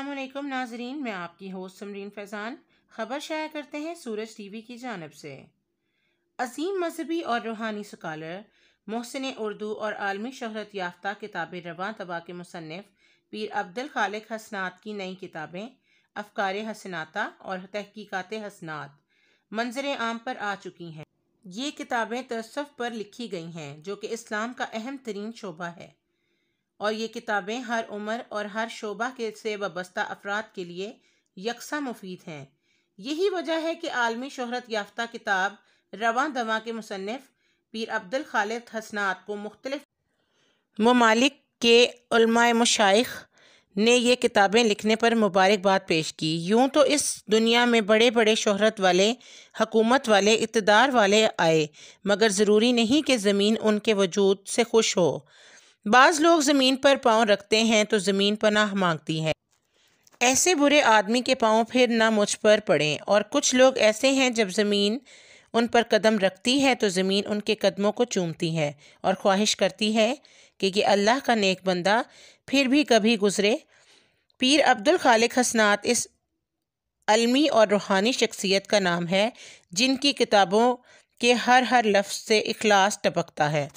السلام علیکم ناظرین، میں آپ کی ہوسٹ سمرین فیضان خبر شائع کرتے ہیں سورج ٹی وی کی جانب سے۔ عظیم مذہبی اور روحانی سکالر، محسن اردو اور عالمی شہرت یافتہ کتاب رواں طبع کے مصنف پیر عبدالخالق حسنات کی نئی کتابیں افکار حسناتہ اور تحقیقات حسنات منظر عام پر آ چکی ہیں۔ یہ کتابیں تصوف پر لکھی گئی ہیں، جو کہ اسلام کا اہم ترین شعبہ ہے، اور یہ کتابیں ہر عمر اور ہر شعبہ سے وابستہ افراد کے لیے یکساں مفید ہیں۔ یہی وجہ ہے کہ عالمی شہرت یافتہ کتاب رواں طبع کے مصنف پیر عبدالخالق حسنات کو مختلف ممالک کے علماء مشائخ نے یہ کتابیں لکھنے پر مبارکباد پیش کی۔ یوں تو اس دنیا میں بڑے بڑے شہرت والے، حکومت والے، اقتدار والے آئے، مگر ضروری نہیں کہ زمین ان کے وجود سے خوش ہو۔ بعض لوگ زمین پر پاؤں رکھتے ہیں تو زمین پناہ مانگتی ہے۔ ایسے برے آدمی کے پاؤں پھر نہ مجھ پر پڑیں۔ اور کچھ لوگ ایسے ہیں، جب زمین ان پر قدم رکھتی ہے تو زمین ان کے قدموں کو چومتی ہے اور خواہش کرتی ہے کہ یہ اللہ کا نیک بندہ پھر بھی کبھی گزرے۔ پیر عبدالخالق حسنات اس علمی اور روحانی شخصیت کا نام ہے، جن کی کتابوں کے ہر لفظ سے اخلاص ٹپکتا ہے۔